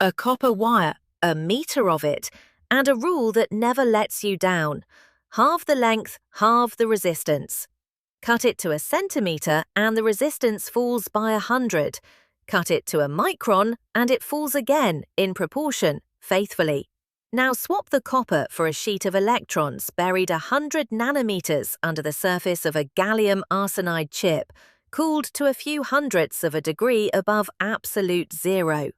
A copper wire, a metre of it, and a rule that never lets you down. Halve the length, halve the resistance. Cut it to a centimetre and the resistance falls by 100. Cut it to a micron and it falls again in proportion, faithfully. Now swap the copper for a sheet of electrons buried 100 nanometres under the surface of a gallium arsenide chip, cooled to a few hundredths of a degree above absolute zero.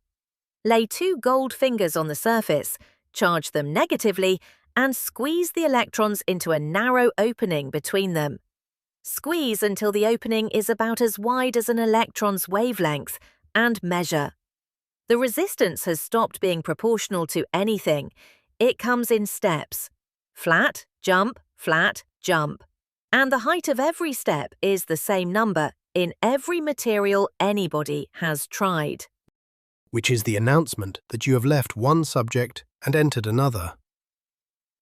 Lay 2 gold fingers on the surface, charge them negatively, and squeeze the electrons into a narrow opening between them. Squeeze until the opening is about as wide as an electron's wavelength, and measure. The resistance has stopped being proportional to anything. It comes in steps. Flat, jump, flat, jump. And the height of every step is the same number in every material anybody has tried. Which is the announcement that you have left one subject and entered another.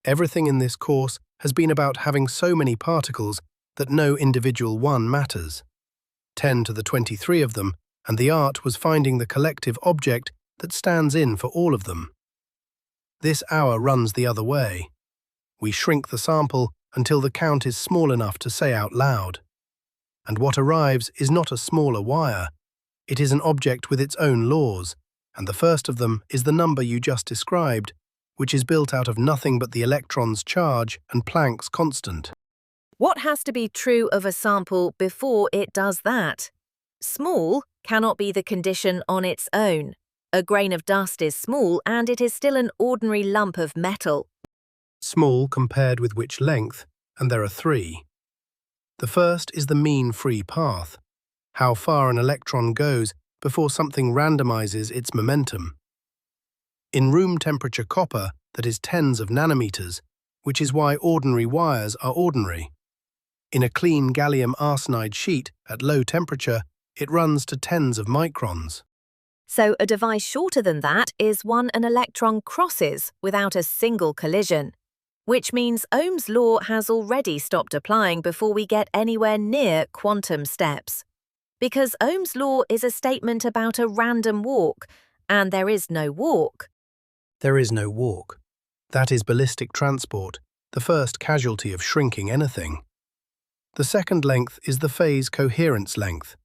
Everything in this course has been about having so many particles that no individual one matters. 10 to the 23 of them, and the art was finding the collective object that stands in for all of them. This hour runs the other way. We shrink the sample until the count is small enough to say out loud. And what arrives is not a smaller wire. It is an object with its own laws, and the first of them is the number you just described, which is built out of nothing but the electron's charge and Planck's constant. What has to be true of a sample before it does that? Small cannot be the condition on its own. A grain of dust is small and it is still an ordinary lump of metal. Small compared with which length, and there are 3. The first is the mean free path, how far an electron goes before something randomizes its momentum. In room temperature copper, that is tens of nanometers, which is why ordinary wires are ordinary. In a clean gallium arsenide sheet at low temperature, it runs to tens of microns. So a device shorter than that is one an electron crosses without a single collision, which means Ohm's law has already stopped applying before we get anywhere near quantum steps. Because Ohm's law is a statement about a random walk, and there is no walk. There is no walk. That is ballistic transport, the first casualty of shrinking anything. The second length is the phase coherence length,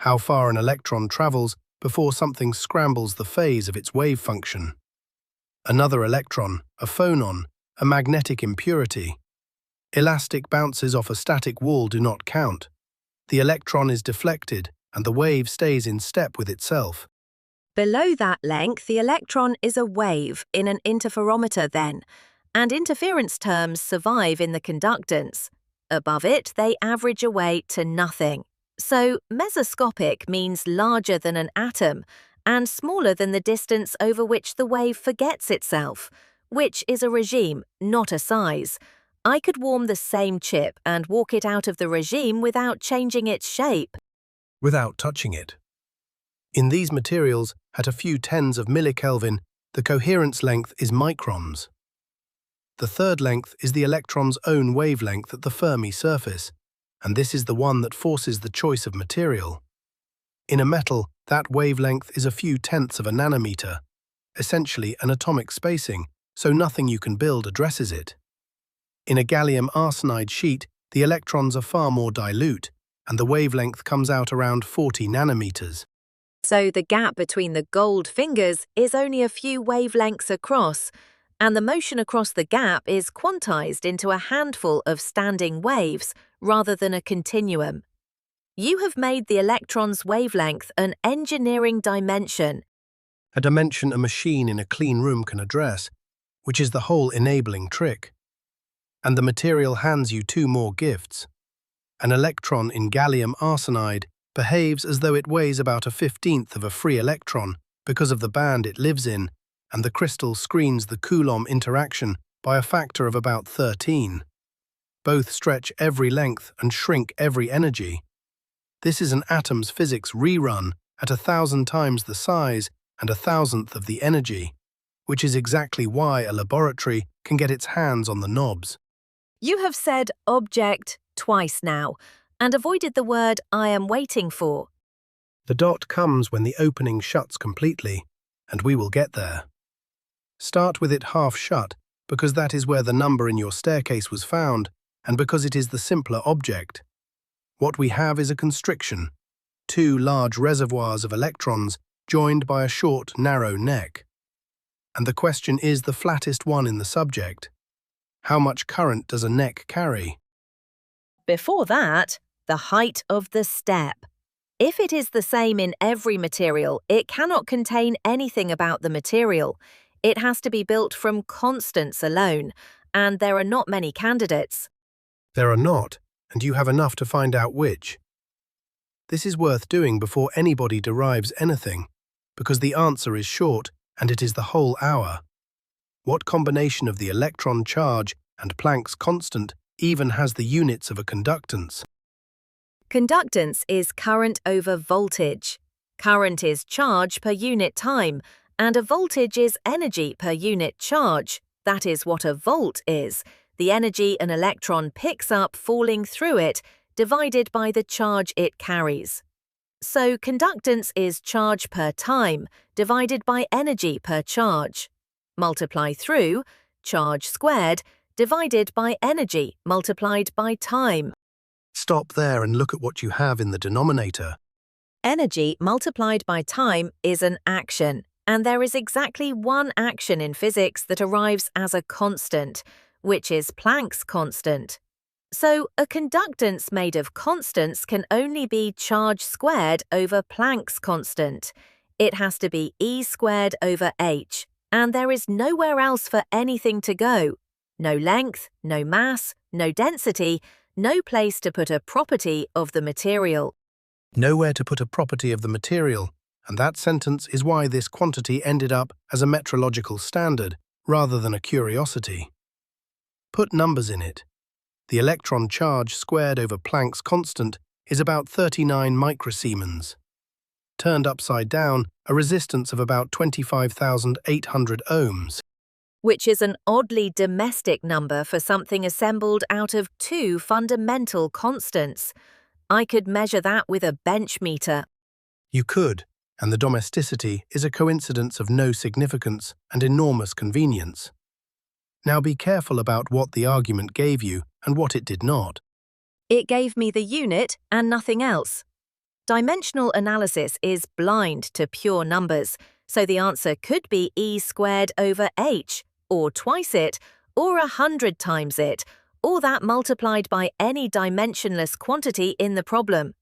how far an electron travels before something scrambles the phase of its wave function. Another electron, a phonon, a magnetic impurity. Elastic bounces off a static wall do not count. The electron is deflected and the wave stays in step with itself. Below that length, the electron is a wave in an interferometer then, and interference terms survive in the conductance. Above it, they average away to nothing. So mesoscopic means larger than an atom and smaller than the distance over which the wave forgets itself, which is a regime, not a size. I could warm the same chip and walk it out of the regime without changing its shape. Without touching it. In these materials, at a few tens of millikelvin, the coherence length is microns. The third length is the electron's own wavelength at the Fermi surface, and this is the one that forces the choice of material. In a metal, that wavelength is a few tenths of a nanometer, essentially an atomic spacing, so nothing you can build addresses it. In a gallium arsenide sheet, the electrons are far more dilute, and the wavelength comes out around 40 nanometers. So the gap between the gold fingers is only a few wavelengths across, and the motion across the gap is quantized into a handful of standing waves rather than a continuum. You have made the electron's wavelength an engineering dimension. A dimension a machine in a clean room can address, which is the whole enabling trick. And the material hands you 2 more gifts. An electron in gallium arsenide behaves as though it weighs about a 15th of a free electron because of the band it lives in, and the crystal screens the Coulomb interaction by a factor of about 13. Both stretch every length and shrink every energy. This is an atom's physics rerun at 1,000 times the size and 1,000th of the energy, which is exactly why a laboratory can get its hands on the knobs. You have said object twice now, and avoided the word I am waiting for. The dot comes when the opening shuts completely, and we will get there. Start with it half shut, because that is where the number in your staircase was found, and because it is the simpler object. What we have is a constriction, two large reservoirs of electrons joined by a short, narrow neck. And the question is the flattest one in the subject. How much current does a neck carry? Before that, the height of the step. If it is the same in every material, it cannot contain anything about the material. It has to be built from constants alone, and there are not many candidates. There are not, and you have enough to find out which. This is worth doing before anybody derives anything, because the answer is short, and it is the whole hour. What combination of the electron charge and Planck's constant even has the units of a conductance? Conductance is current over voltage. Current is charge per unit time, and a voltage is energy per unit charge. That is what a volt is, the energy an electron picks up falling through it, divided by the charge it carries. So conductance is charge per time, divided by energy per charge. Multiply through, charge squared, divided by energy multiplied by time. Stop there and look at what you have in the denominator. Energy multiplied by time is an action, and there is exactly one action in physics that arrives as a constant, which is Planck's constant. So a conductance made of constants can only be charge squared over Planck's constant. It has to be E squared over h, and there is nowhere else for anything to go. No length, no mass, no density, no place to put a property of the material. Nowhere to put a property of the material, and that sentence is why this quantity ended up as a metrological standard rather than a curiosity. Put numbers in it. The electron charge squared over Planck's constant is about 39 microsiemens. Turned upside down, a resistance of about 25,800 ohms. Which is an oddly domestic number for something assembled out of two fundamental constants. I could measure that with a bench meter. You could, and the domesticity is a coincidence of no significance and enormous convenience. Now be careful about what the argument gave you and what it did not. It gave me the unit and nothing else. Dimensional analysis is blind to pure numbers, so the answer could be E squared over h, or twice it, or 100 times it, or that multiplied by any dimensionless quantity in the problem.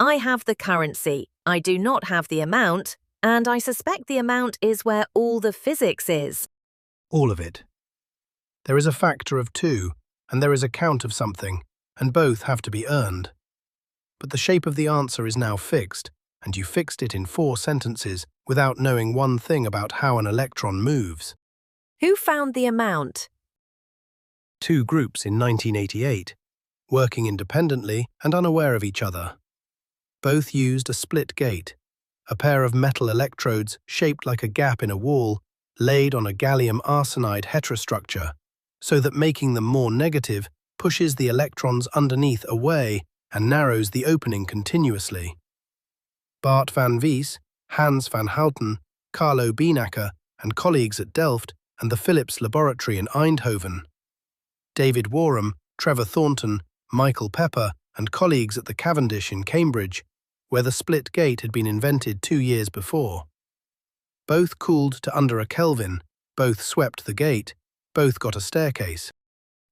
I have the currency, I do not have the amount, and I suspect the amount is where all the physics is. All of it. There is a factor of 2, and there is a count of something, and both have to be earned. But the shape of the answer is now fixed, and you fixed it in 4 sentences without knowing one thing about how an electron moves. Who found the amount? 2 groups in 1988, working independently and unaware of each other. Both used a split gate, a pair of metal electrodes shaped like a gap in a wall, laid on a gallium arsenide heterostructure, so that making them more negative pushes the electrons underneath away and narrows the opening continuously. Bart van Wies, Hans van Houten, Carlo Bienacker, and colleagues at Delft and the Philips laboratory in Eindhoven. David Warham, Trevor Thornton, Michael Pepper, and colleagues at the Cavendish in Cambridge, where the split gate had been invented 2 years before. Both cooled to under a Kelvin, both swept the gate, both got a staircase.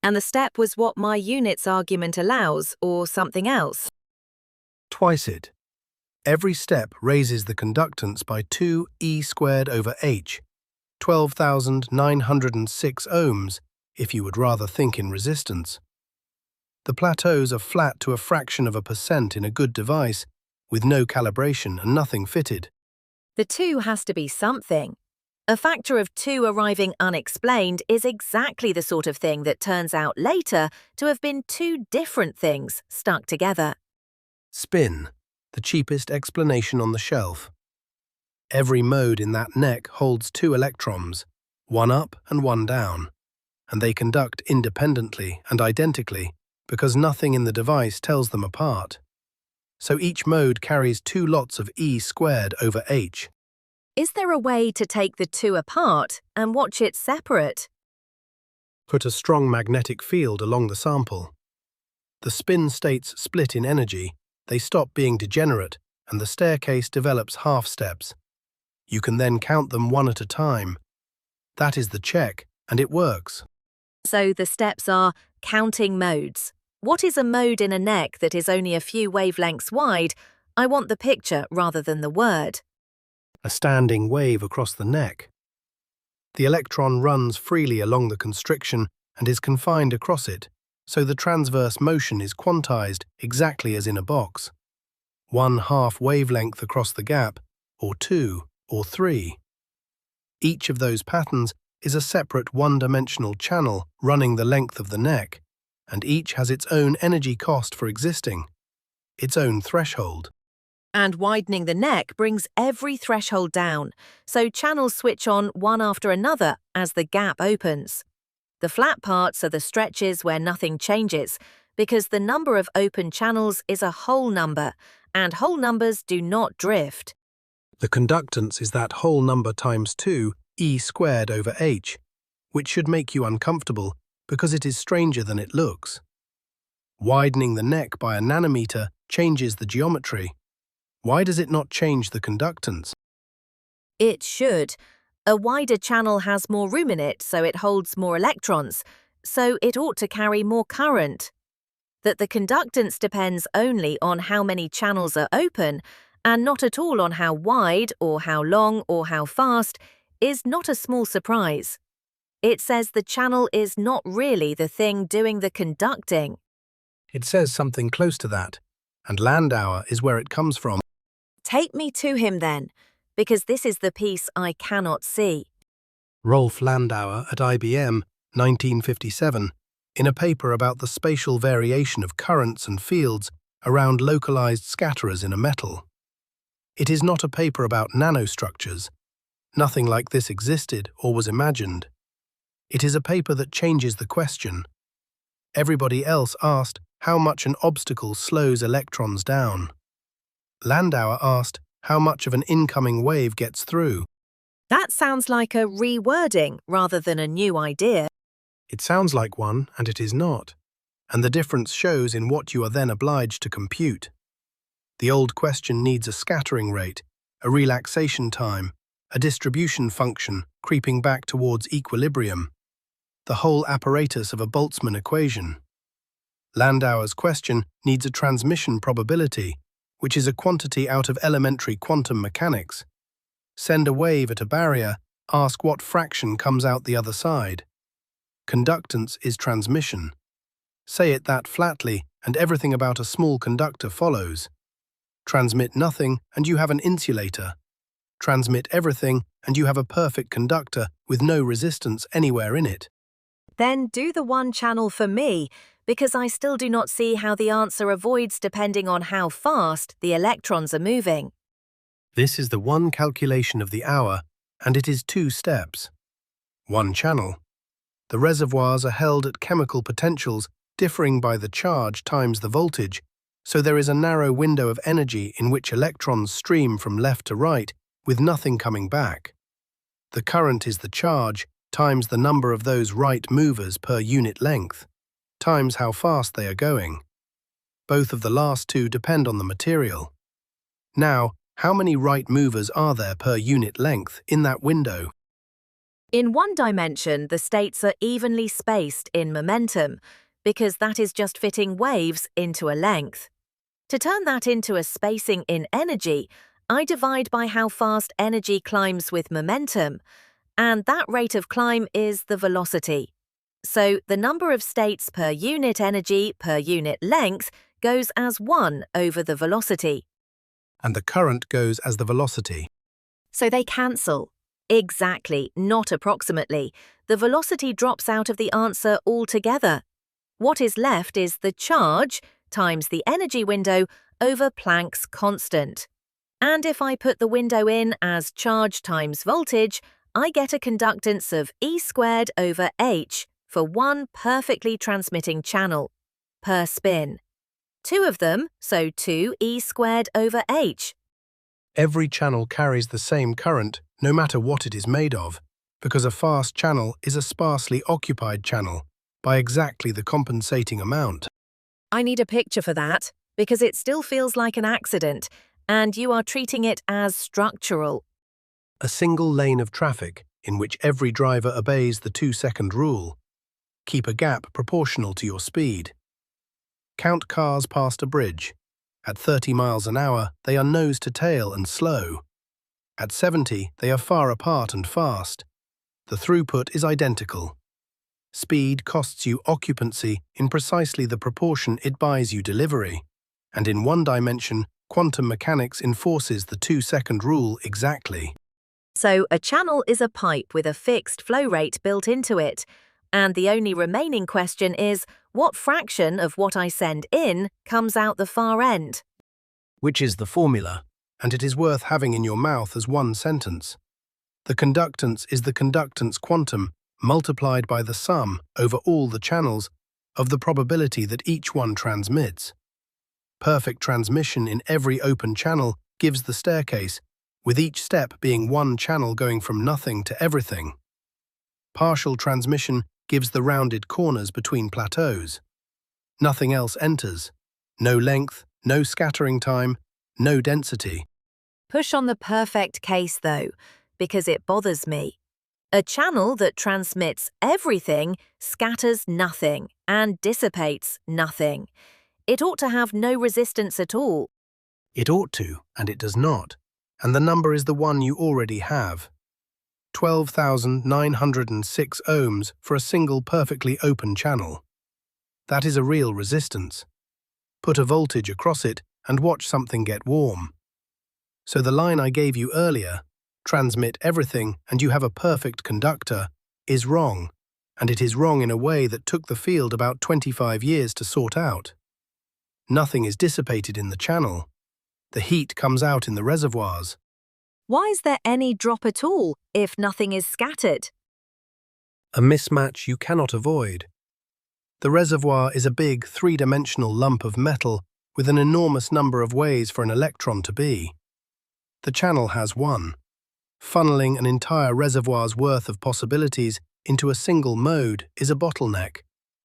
And the step was what my units argument allows, or something else? Twice it. Every step raises the conductance by 2 E squared over h, 12,906 ohms, if you would rather think in resistance. The plateaus are flat to a fraction of a percent in a good device, with no calibration and nothing fitted. The 2 has to be something. A factor of 2 arriving unexplained is exactly the sort of thing that turns out later to have been 2 different things stuck together. Spin, the cheapest explanation on the shelf. Every mode in that neck holds 2 electrons, one up and one down, and they conduct independently and identically because nothing in the device tells them apart. So each mode carries 2 lots of E squared over h. Is there a way to take the two apart and watch it separate? Put a strong magnetic field along the sample. The spin states split in energy, they stop being degenerate, and the staircase develops half steps. You can then count them one at a time. That is the check, and it works. So the steps are counting modes. What is a mode in a neck that is only a few wavelengths wide? I want the picture rather than the word. A standing wave across the neck. The electron runs freely along the constriction and is confined across it, so the transverse motion is quantized exactly as in a box. 1/2 wavelength across the gap, or 2, or 3. Each of those patterns is a separate one-dimensional channel running the length of the neck, and each has its own energy cost for existing, its own threshold. And widening the neck brings every threshold down, so channels switch on one after another as the gap opens. The flat parts are the stretches where nothing changes, because the number of open channels is a whole number, and whole numbers do not drift. The conductance is that whole number times 2, E squared over h, which should make you uncomfortable because it is stranger than it looks. Widening the neck by a nanometer changes the geometry. Why does it not change the conductance? It should. A wider channel has more room in it, so it holds more electrons, so it ought to carry more current. That the conductance depends only on how many channels are open, and not at all on how wide or how long or how fast, is not a small surprise. It says the channel is not really the thing doing the conducting. It says something close to that, and Landauer is where it comes from. Take me to him then, because this is the piece I cannot see. Rolf Landauer at IBM, 1957, in a paper about the spatial variation of currents and fields around localized scatterers in a metal. It is not a paper about nanostructures. Nothing like this existed or was imagined. It is a paper that changes the question. Everybody else asked how much an obstacle slows electrons down. Landauer asked how much of an incoming wave gets through. That sounds like a rewording rather than a new idea. It sounds like one, and it is not. And the difference shows in what you are then obliged to compute. The old question needs a scattering rate, a relaxation time, a distribution function creeping back towards equilibrium, the whole apparatus of a Boltzmann equation. Landauer's question needs a transmission probability, which is a quantity out of elementary quantum mechanics. Send a wave at a barrier, ask what fraction comes out the other side. Conductance is transmission. Say it that flatly, and everything about a small conductor follows. Transmit nothing, and you have an insulator. Transmit everything, and you have a perfect conductor with no resistance anywhere in it. Then do the one channel for me, because I still do not see how the answer avoids depending on how fast the electrons are moving. This is the one calculation of the hour, and it is 2 steps. One channel. The reservoirs are held at chemical potentials differing by the charge times the voltage, so there is a narrow window of energy in which electrons stream from left to right with nothing coming back. The current is the charge times the number of those right movers per unit length, times how fast they are going. Both of the last two depend on the material. Now, how many right movers are there per unit length in that window? In one dimension, the states are evenly spaced in momentum, because that is just fitting waves into a length. To turn that into a spacing in energy, I divide by how fast energy climbs with momentum, and that rate of climb is the velocity. So the number of states per unit energy per unit length goes as 1 over the velocity. And the current goes as the velocity. So they cancel. Exactly, not approximately. The velocity drops out of the answer altogether. What is left is the charge times the energy window over Planck's constant. And if I put the window in as charge times voltage, I get a conductance of E squared over h for one perfectly transmitting channel, per spin. 2 of them, so 2 E squared over h. Every channel carries the same current, no matter what it is made of, because a fast channel is a sparsely occupied channel by exactly the compensating amount. I need a picture for that, because it still feels like an accident, and you are treating it as structural. A single lane of traffic in which every driver obeys the 2-second rule. Keep a gap proportional to your speed. Count cars past a bridge. At 30 miles an hour, they are nose to tail and slow. At 70, they are far apart and fast. The throughput is identical. Speed costs you occupancy in precisely the proportion it buys you delivery. And in one dimension, quantum mechanics enforces the 2-second rule exactly. So a channel is a pipe with a fixed flow rate built into it, and the only remaining question is, what fraction of what I send in comes out the far end? Which is the formula, and it is worth having in your mouth as one sentence. The conductance is the conductance quantum multiplied by the sum over all the channels of the probability that each one transmits. Perfect transmission in every open channel gives the staircase, with each step being one channel going from nothing to everything. Partial transmission gives the rounded corners between plateaus. Nothing else enters. No length, no scattering time, no density. Push on the perfect case, though, because it bothers me. A channel that transmits everything scatters nothing and dissipates nothing. It ought to have no resistance at all. It ought to, and it does not. And the number is the one you already have. 12,906 ohms for a single perfectly open channel. That is a real resistance. Put a voltage across it and watch something get warm. So the line I gave you earlier, transmit everything and you have a perfect conductor, is wrong, and it is wrong in a way that took the field about 25 years to sort out. Nothing is dissipated in the channel. The heat comes out in the reservoirs. Why is there any drop at all if nothing is scattered? A mismatch you cannot avoid. The reservoir is a big, three-dimensional lump of metal with an enormous number of ways for an electron to be. The channel has one. Funneling an entire reservoir's worth of possibilities into a single mode is a bottleneck,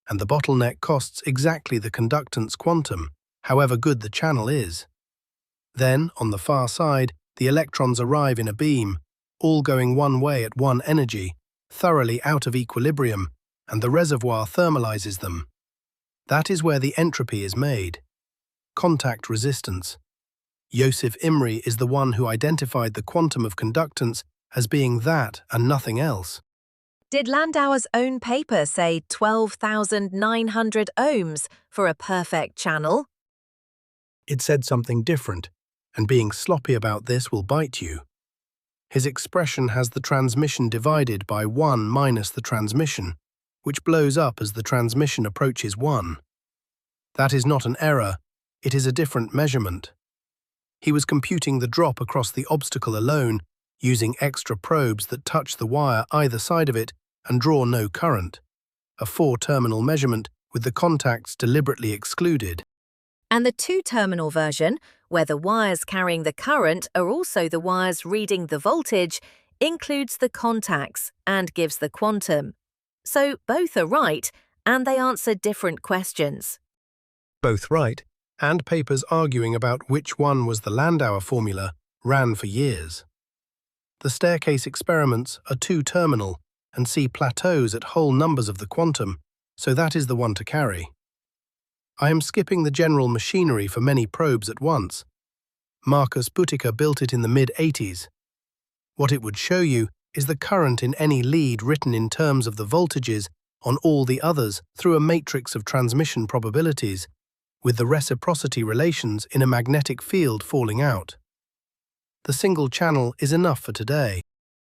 and the bottleneck costs exactly the conductance quantum, however good the channel is. Then, on the far side, the electrons arrive in a beam, all going one way at one energy, thoroughly out of equilibrium, and the reservoir thermalizes them. That is where the entropy is made. Contact resistance. Joseph Imre is the one who identified the quantum of conductance as being that and nothing else. Did Landauer's own paper say 12,900 ohms for a perfect channel? It said something different, and being sloppy about this will bite you. His expression has the transmission divided by 1 minus the transmission, which blows up as the transmission approaches 1. That is not an error, it is a different measurement. He was computing the drop across the obstacle alone, using extra probes that touch the wire either side of it and draw no current. A 4-terminal measurement with the contacts deliberately excluded. And the 2-terminal version, where the wires carrying the current are also the wires reading the voltage, includes the contacts and gives the quantum. So both are right, and they answer different questions. Both right, and papers arguing about which one was the Landauer formula ran for years. The staircase experiments are 2-terminal and see plateaus at whole numbers of the quantum, so that is the one to carry. I am skipping the general machinery for many probes at once. Marcus Butticher built it in the mid-80s. What it would show you is the current in any lead written in terms of the voltages on all the others through a matrix of transmission probabilities, with the reciprocity relations in a magnetic field falling out. The single channel is enough for today.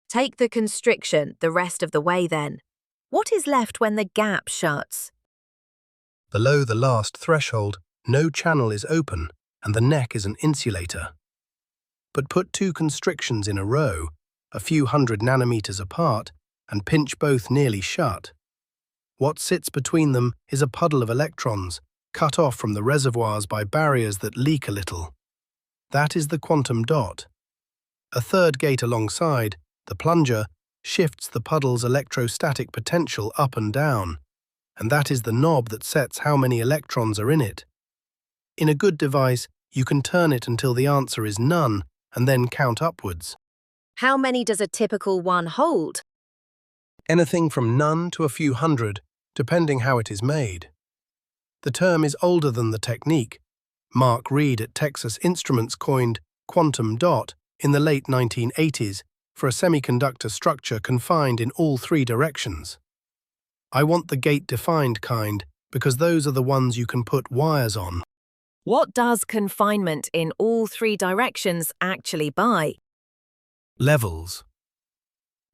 Take the constriction the rest of the way then. What is left when the gap shuts? Below the last threshold, no channel is open, and the neck is an insulator. But put 2 constrictions in a row, a few hundred nanometers apart, and pinch both nearly shut. What sits between them is a puddle of electrons, cut off from the reservoirs by barriers that leak a little. That is the quantum dot, A third gate alongside, the plunger, shifts the puddle's electrostatic potential up and down, and that is the knob that sets how many electrons are in it. In a good device, you can turn it until the answer is none and then count upwards. How many does a typical one hold? Anything from none to a few hundred, depending how it is made. The term is older than the technique. Mark Reed at Texas Instruments coined quantum dot in the late 1980s for a semiconductor structure confined in all three directions. I want the gate-defined kind because those are the ones you can put wires on. What does confinement in all three directions actually buy? Levels.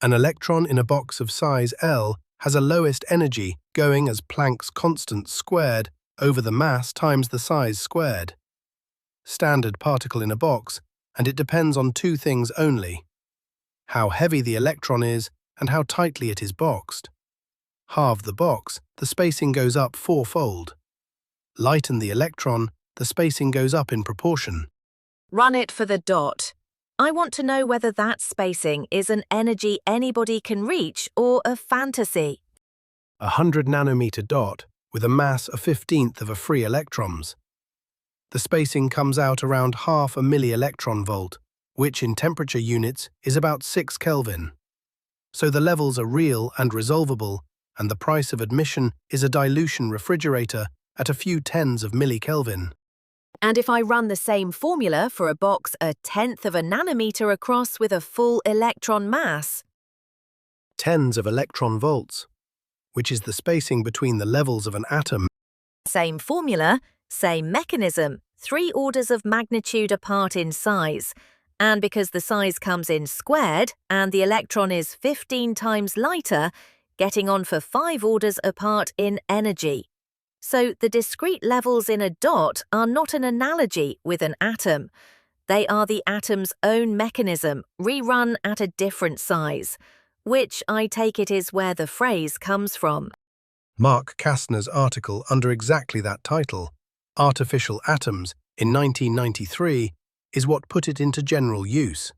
An electron in a box of size L has a lowest energy going as Planck's constant squared over the mass times the size squared. Standard particle in a box, and it depends on two things only: how heavy the electron is and how tightly it is boxed. Halve the box, the spacing goes up fourfold. Lighten the electron, the spacing goes up in proportion. Run it for the dot. I want to know whether that spacing is an energy anybody can reach or a fantasy. A 100 nanometer dot with a mass a 15th of a free electrons. The spacing comes out around half a milli-electron volt, which in temperature units is about 6 Kelvin. So the levels are real and resolvable, and the price of admission is a dilution refrigerator at a few tens of millikelvin. And if I run the same formula for a box a tenth of a nanometer across with a full electron mass? Tens of electron volts, which is the spacing between the levels of an atom. Same formula, same mechanism, 3 orders of magnitude apart in size. And because the size comes in squared and the electron is 15 times lighter, getting on for 5 orders apart in energy. So the discrete levels in a dot are not an analogy with an atom. They are the atom's own mechanism, rerun at a different size, which I take it is where the phrase comes from. Mark Kastner's article under exactly that title, Artificial Atoms, in 1993, is what put it into general use.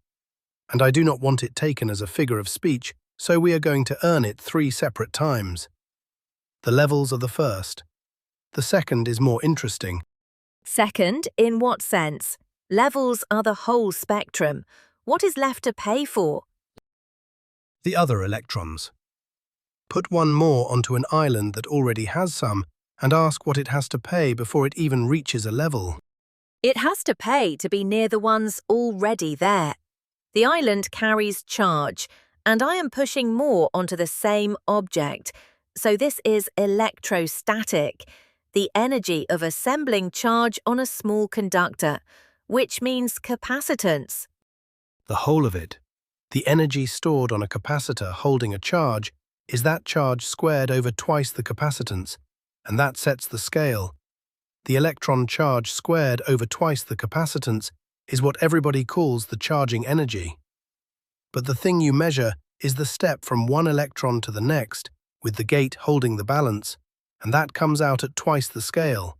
And I do not want it taken as a figure of speech, so we are going to earn it 3 separate times. The levels are the first. The second is more interesting. Second, in what sense? Levels are the whole spectrum. What is left to pay for? The other electrons. Put one more onto an island that already has some and ask what it has to pay before it even reaches a level. It has to pay to be near the ones already there. The island carries charge, and I am pushing more onto the same object, so this is electrostatic, the energy of assembling charge on a small conductor, which means capacitance. The whole of it, the energy stored on a capacitor holding a charge, is that charge squared over twice the capacitance, and that sets the scale. The electron charge squared over twice the capacitance is what everybody calls the charging energy. But the thing you measure is the step from one electron to the next, with the gate holding the balance, and that comes out at twice the scale.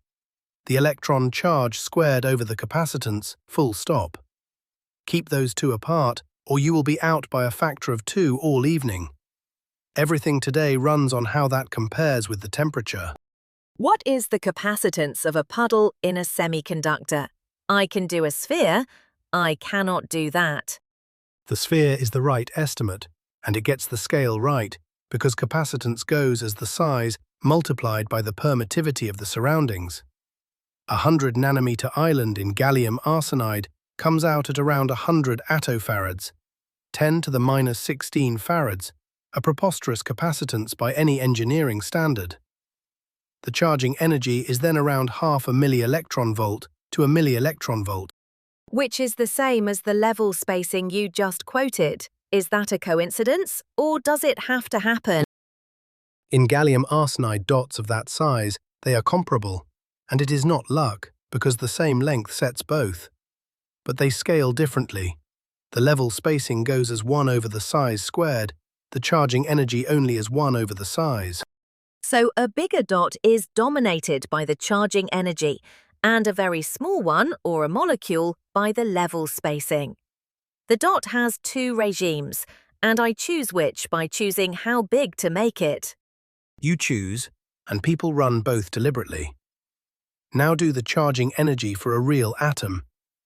The electron charge squared over the capacitance, full stop. Keep those two apart, or you will be out by a factor of 2 all evening. Everything today runs on how that compares with the temperature. What is the capacitance of a puddle in a semiconductor? I can do a sphere. I cannot do that. The sphere is the right estimate, and it gets the scale right, because capacitance goes as the size multiplied by the permittivity of the surroundings. A 100 nanometer island in gallium arsenide comes out at around 100 attofarads, 10 to the minus 16 farads, a preposterous capacitance by any engineering standard. The charging energy is then around half a milli-electron volt to a milli-electron volt. Which is the same as the level spacing you just quoted. Is that a coincidence, or does it have to happen? In gallium arsenide dots of that size, they are comparable, and it is not luck, because the same length sets both. But they scale differently. The level spacing goes as 1 over the size squared, the charging energy only as 1 over the size. So a bigger dot is dominated by the charging energy, and a very small one, or a molecule, by the level spacing. The dot has two regimes, and I choose which by choosing how big to make it. You choose, and people run both deliberately. Now do the charging energy for a real atom,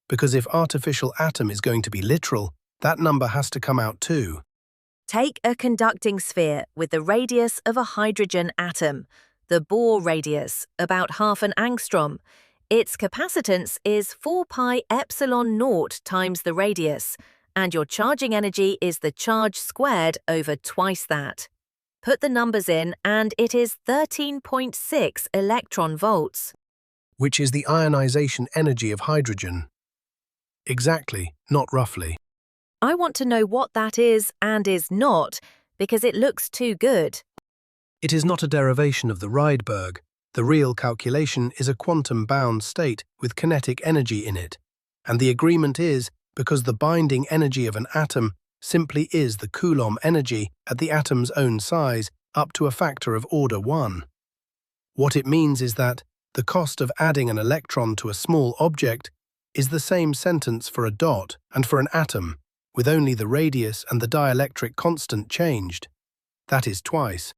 because if artificial atom is going to be literal, that number has to come out too. Take a conducting sphere with the radius of a hydrogen atom, the Bohr radius, about half an angstrom. Its capacitance is 4 pi epsilon naught times the radius, and your charging energy is the charge squared over twice that. Put the numbers in and it is 13.6 electron volts. Which is the ionization energy of hydrogen. Exactly, not roughly. I want to know what that is and is not, because it looks too good. It is not a derivation of the Rydberg. The real calculation is a quantum-bound state with kinetic energy in it, and the agreement is because the binding energy of an atom simply is the Coulomb energy at the atom's own size up to a factor of order 1. What it means is that the cost of adding an electron to a small object is the same sentence for a dot and for an atom, with only the radius and the dielectric constant changed. That is twice.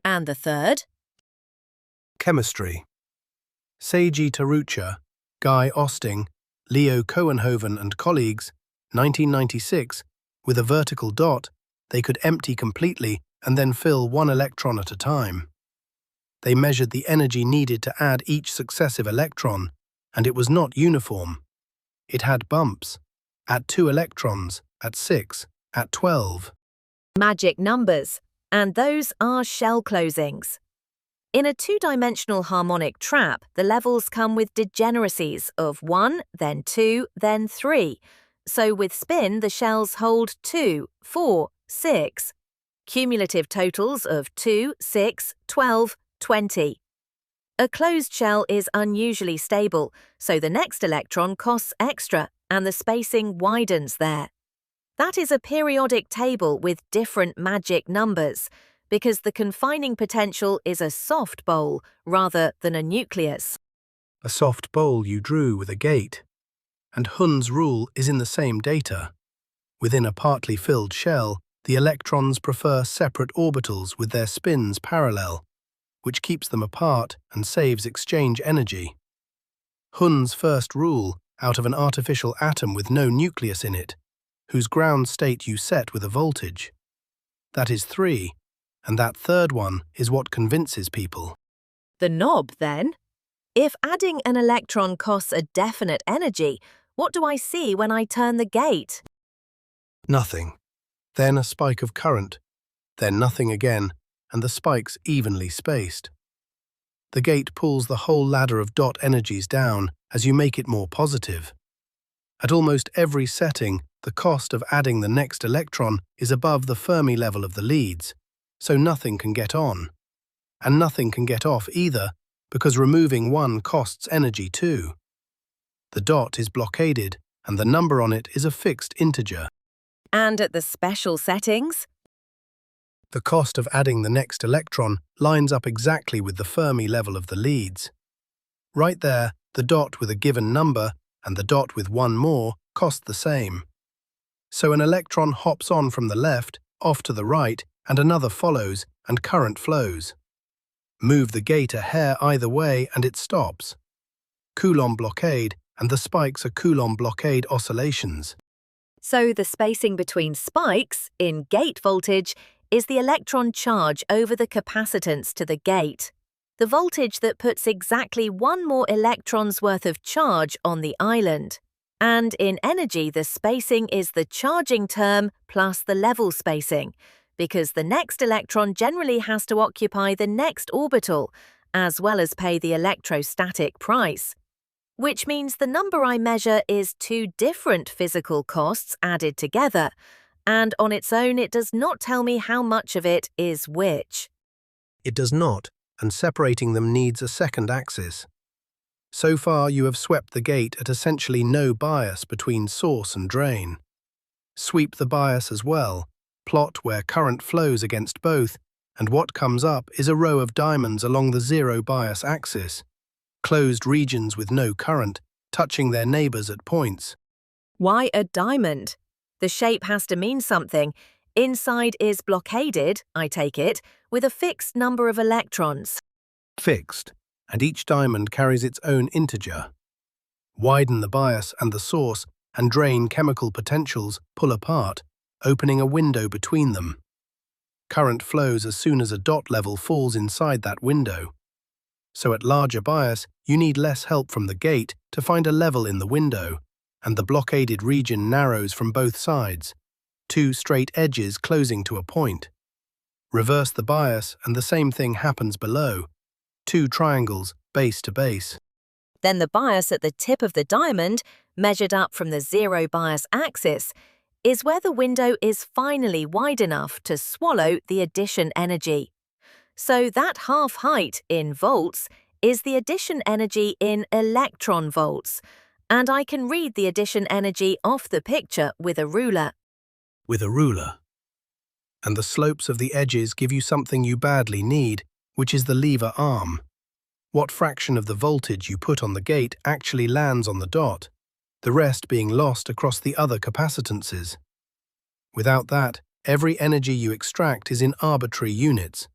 And the third? Chemistry. Seiji Tarucha, Guy Osting, Leo Cohenhoven and colleagues, 1996, with a vertical dot, they could empty completely and then fill one electron at a time. They measured the energy needed to add each successive electron, and it was not uniform. It had bumps. At 2 electrons, at 6, at 12. Magic numbers, and those are shell closings. In a two-dimensional harmonic trap, the levels come with degeneracies of 1, then 2, then 3. So with spin, the shells hold 2, 4, 6. Cumulative totals of 2, 6, 12, 20. A closed shell is unusually stable, so the next electron costs extra and the spacing widens there. That is a periodic table with different magic numbers, because the confining potential is a soft bowl rather than a nucleus. A soft bowl you drew with a gate. And Hund's rule is in the same data. Within a partly filled shell, the electrons prefer separate orbitals with their spins parallel, which keeps them apart and saves exchange energy. Hund's first rule, out of an artificial atom with no nucleus in it, whose ground state you set with a voltage. That is 3, and that third one is what convinces people. The knob, then? If adding an electron costs a definite energy, what do I see when I turn the gate? Nothing. Then a spike of current. Then nothing again, and the spikes evenly spaced. The gate pulls the whole ladder of dot energies down as you make it more positive. At almost every setting, the cost of adding the next electron is above the Fermi level of the leads, so nothing can get on. And nothing can get off either, because removing one costs energy too. The dot is blockaded, and the number on it is a fixed integer. And at the special settings? The cost of adding the next electron lines up exactly with the Fermi level of the leads. Right there, the dot with a given number and the dot with one more cost the same. So an electron hops on from the left, off to the right, and another follows, and current flows. Move the gate a hair either way and it stops. Coulomb blockade, and the spikes are Coulomb blockade oscillations. So the spacing between spikes, in gate voltage, is the electron charge over the capacitance to the gate, the voltage that puts exactly one more electron's worth of charge on the island. And in energy, the spacing is the charging term plus the level spacing, because the next electron generally has to occupy the next orbital, as well as pay the electrostatic price. Which means the number I measure is two different physical costs added together, and on its own it does not tell me how much of it is which. It does not, and separating them needs a second axis. So far you have swept the gate at essentially no bias between source and drain. Sweep the bias as well, plot where current flows against both, and what comes up is a row of diamonds along the zero bias axis, closed regions with no current, touching their neighbors at points. Why a diamond? The shape has to mean something. Inside is blockaded, I take it, with a fixed number of electrons. Fixed, and each diamond carries its own integer. Widen the bias and the source and drain chemical potentials pull apart, opening a window between them. Current flows as soon as a dot level falls inside that window. So at larger bias, you need less help from the gate to find a level in the window, and the blockaded region narrows from both sides, two straight edges closing to a point. Reverse the bias and the same thing happens below, two triangles base to base. Then the bias at the tip of the diamond, measured up from the zero bias axis, is where the window is finally wide enough to swallow the addition energy. So that half height in volts is the addition energy in electron volts, and I can read the addition energy off the picture with a ruler. With a ruler. And the slopes of the edges give you something you badly need, which is the lever arm. What fraction of the voltage you put on the gate actually lands on the dot, the rest being lost across the other capacitances. Without that, every energy you extract is in arbitrary units.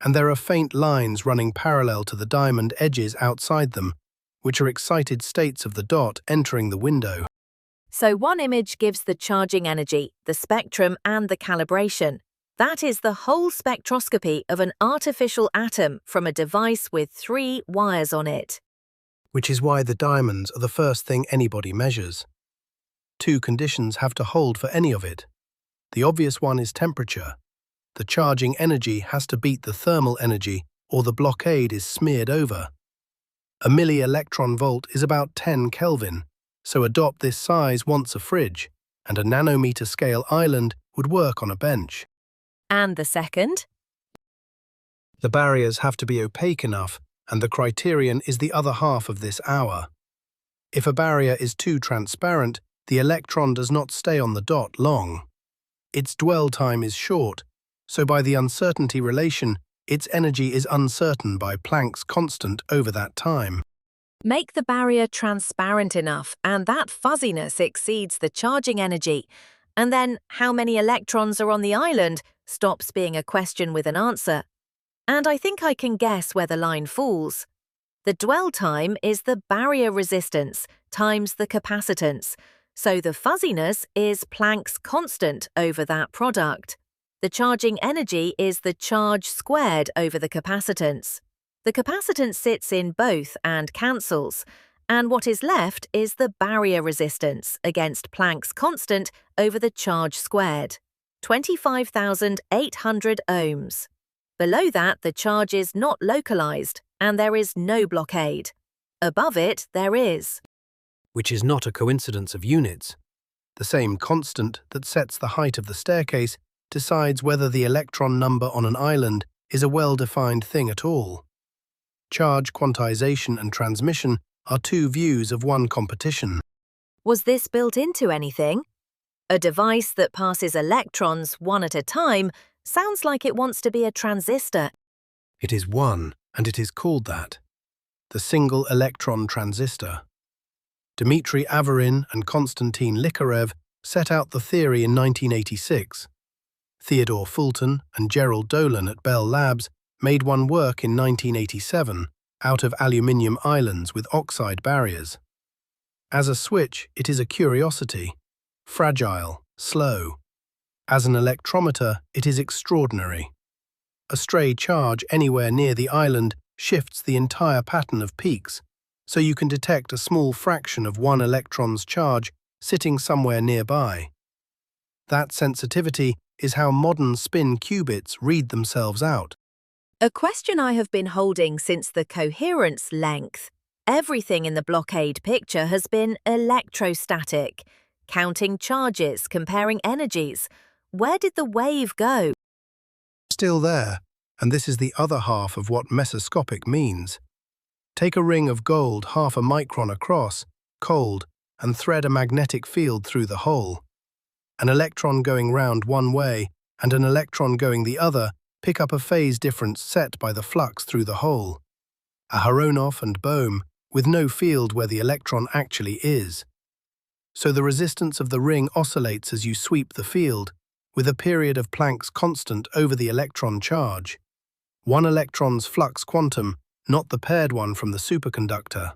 And there are faint lines running parallel to the diamond edges outside them, which are excited states of the dot entering the window. So one image gives the charging energy, the spectrum, and the calibration. That is the whole spectroscopy of an artificial atom from a device with 3 wires on it. Which is why the diamonds are the first thing anybody measures. 2 conditions have to hold for any of it. The obvious one is temperature. The charging energy has to beat the thermal energy, or the blockade is smeared over. A milli-electron volt is about 10 Kelvin, so a dot this size wants a fridge, and a nanometer scale island would work on a bench. And the second? The barriers have to be opaque enough, and the criterion is the other half of this hour. If a barrier is too transparent, the electron does not stay on the dot long. Its dwell time is short, so by the uncertainty relation, its energy is uncertain by Planck's constant over that time. Make the barrier transparent enough, and that fuzziness exceeds the charging energy. And then how many electrons are on the island stops being a question with an answer. And I think I can guess where the line falls. The dwell time is the barrier resistance times the capacitance, so the fuzziness is Planck's constant over that product. The charging energy is the charge squared over the capacitance. The capacitance sits in both and cancels, and what is left is the barrier resistance against Planck's constant over the charge squared, 25,800 ohms. Below that, the charge is not localized, and there is no blockade. Above it, there is. Which is not a coincidence of units. The same constant that sets the height of the staircase decides whether the electron number on an island is a well-defined thing at all. Charge quantization and transmission are 2 views of one competition. Was this built into anything? A device that passes electrons one at a time sounds like it wants to be a transistor. It is one, and it is called that. The single electron transistor. Dmitry Avarin and Konstantin Likarev set out the theory in 1986. Theodore Fulton and Gerald Dolan at Bell Labs made one work in 1987 out of aluminium islands with oxide barriers. As a switch, it is a curiosity. Fragile, slow. As an electrometer, it is extraordinary. A stray charge anywhere near the island shifts the entire pattern of peaks, so you can detect a small fraction of one electron's charge sitting somewhere nearby. That sensitivity is how modern spin qubits read themselves out. A question I have been holding since the coherence length. Everything in the blockade picture has been electrostatic, counting charges, comparing energies. Where did the wave go? Still there, and this is the other half of what mesoscopic means. Take a ring of gold half a micron across, cold, and thread a magnetic field through the hole. An electron going round one way and an electron going the other pick up a phase difference set by the flux through the hole. A Aharonov and Bohm, with no field where the electron actually is. so the resistance of the ring oscillates as you sweep the field, with a period of Planck's constant over the electron charge. One electron's flux quantum, not the paired one from the superconductor.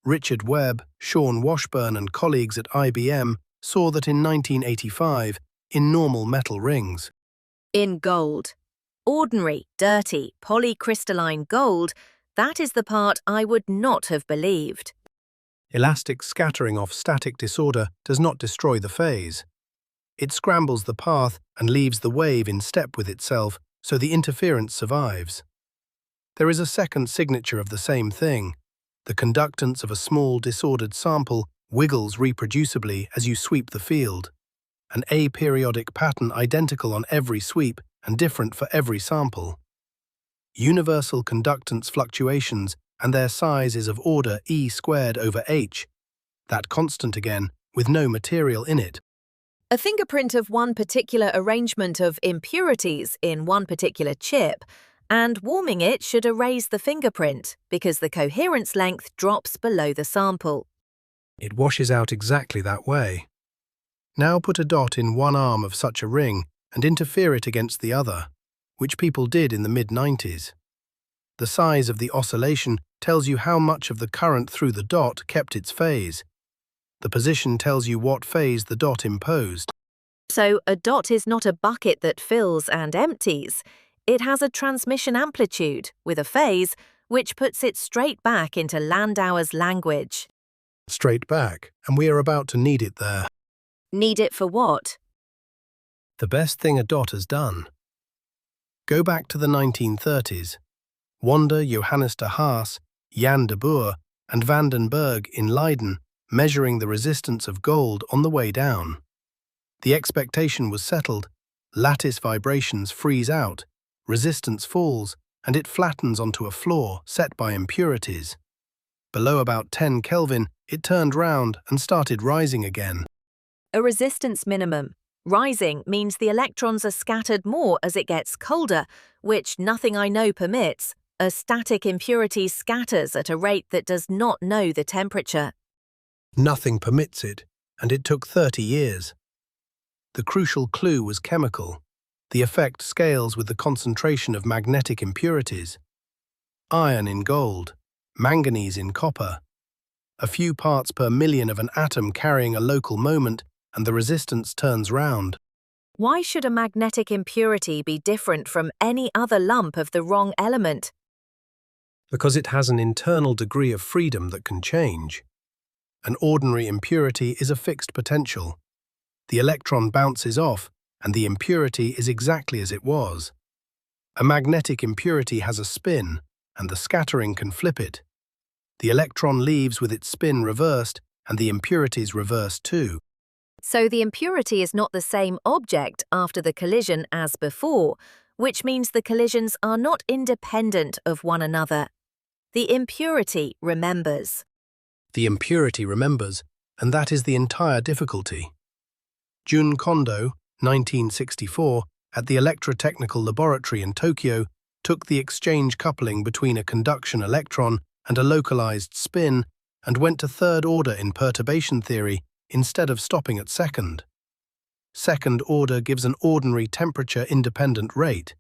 Richard Webb, Sean Washburn and colleagues at IBM saw that in 1985, in normal metal rings. In gold. Ordinary, dirty, polycrystalline gold, that is the part I would not have believed. Elastic scattering off static disorder does not destroy the phase. It scrambles the path and leaves the wave in step with itself, so the interference survives. There is a second signature of the same thing. The conductance of a small disordered sample wiggles reproducibly as you sweep the field. An aperiodic pattern identical on every sweep and different for every sample. Universal conductance fluctuations and their size is of order E squared over h, that constant again, with no material in it. A fingerprint of one particular arrangement of impurities in one particular chip, and warming it should erase the fingerprint because the coherence length drops below the sample. It washes out exactly that way. Now put a dot in one arm of such a ring and interfere it against the other, which people did in the mid-90s. The size of the oscillation tells you how much of the current through the dot kept its phase. The position tells you what phase the dot imposed. So a dot is not a bucket that fills and empties. It has a transmission amplitude with a phase which puts it straight back into Landauer's language. Straight back, and we are about to need it there. Need it for what? The best thing a dot has done. Go back to the 1930s. Wanda, Johannes de Haas, Jan de Boer, and van den Berg in Leiden measuring the resistance of gold on the way down. The expectation was settled. Lattice vibrations freeze out, resistance falls, and it flattens onto a floor set by impurities. Below about 10 Kelvin, it turned round and started rising again. A resistance minimum. Rising means the electrons are scattered more as it gets colder, which nothing I know permits. A static impurity scatters at a rate that does not know the temperature. Nothing permits it, and it took 30 years. The crucial clue was chemical. The effect scales with the concentration of magnetic impurities. Iron in gold, manganese in copper. A few parts per million of an atom carrying a local moment, and the resistance turns round. Why should a magnetic impurity be different from any other lump of the wrong element? Because it has an internal degree of freedom that can change. An ordinary impurity is a fixed potential. The electron bounces off, and the impurity is exactly as it was. A magnetic impurity has a spin, and the scattering can flip it. The electron leaves with its spin reversed, and the impurities reversed too. So the impurity is not the same object after the collision as before, which means the collisions are not independent of one another. The impurity remembers. The impurity remembers, and that is the entire difficulty. Jun Kondo, 1964, at the Electrotechnical Laboratory in Tokyo, took the exchange coupling between a conduction electron and a localized spin and went to third order in perturbation theory instead of stopping at second. Second order gives an ordinary temperature-independent rate.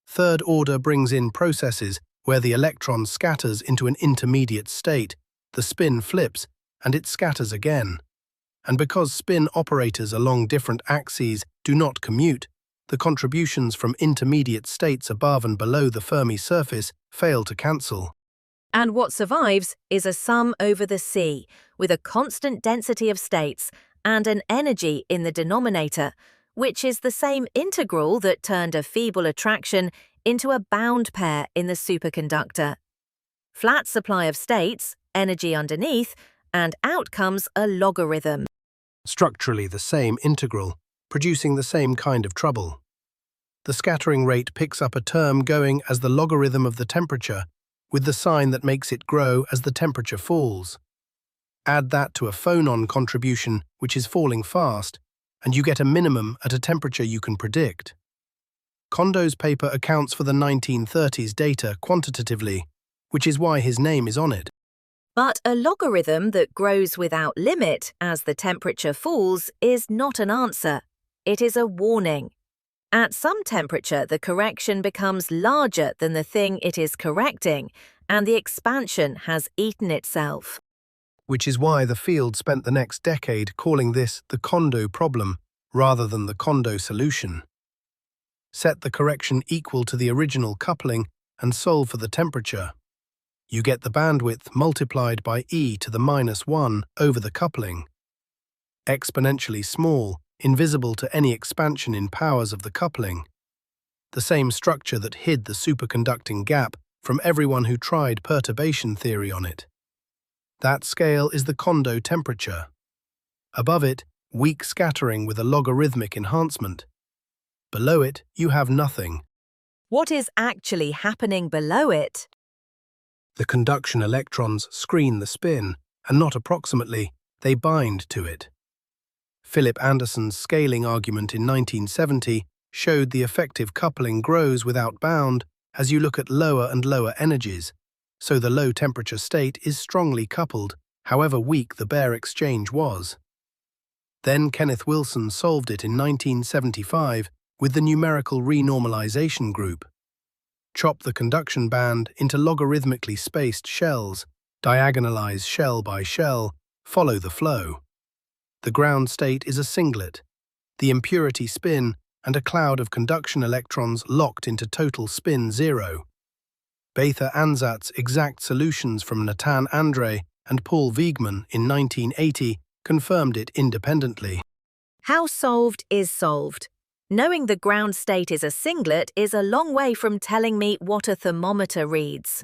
Third order brings in processes where the electron scatters into an intermediate state, the spin flips, and it scatters again. And because spin operators along different axes do not commute, the contributions from intermediate states above and below the Fermi surface fail to cancel. And what survives is a sum over the C, with a constant density of states and an energy in the denominator, which is the same integral that turned a feeble attraction into a bound pair in the superconductor. Flat supply of states, energy underneath, and out comes a logarithm. Structurally the same integral, producing the same kind of trouble. The scattering rate picks up a term going as the logarithm of the temperature, with the sign that makes it grow as the temperature falls. Add that to a phonon contribution which is falling fast, and you get a minimum at a temperature you can predict. Kondo's paper accounts for the 1930s data quantitatively, which is why his name is on it. But a logarithm that grows without limit as the temperature falls is not an answer. It is a warning. At some temperature, the correction becomes larger than the thing it is correcting, and the expansion has eaten itself. Which is why the field spent the next decade calling this the Kondo problem rather than the Kondo solution. Set the correction equal to the original coupling and solve for the temperature. You get the bandwidth multiplied by e to the -1 over the coupling. Exponentially small, invisible to any expansion in powers of the coupling. The same structure that hid the superconducting gap from everyone who tried perturbation theory on it. That scale is the Kondo temperature. Above it, weak scattering with a logarithmic enhancement. Below it, you have nothing. What is actually happening below it? The conduction electrons screen the spin, and not approximately, they bind to it. Philip Anderson's scaling argument in 1970 showed the effective coupling grows without bound as you look at lower and lower energies, so the low-temperature state is strongly coupled, however weak the bare exchange was. Then Kenneth Wilson solved it in 1975 with the numerical renormalization group. Chop the conduction band into logarithmically spaced shells, diagonalize shell by shell, follow the flow. The ground state is a singlet, the impurity spin and a cloud of conduction electrons locked into total spin 0. Bethe Ansat's exact solutions from Nathan Andre and Paul Wiegmann in 1980 confirmed it independently. How solved is solved. Knowing the ground state is a singlet is a long way from telling me what a thermometer reads.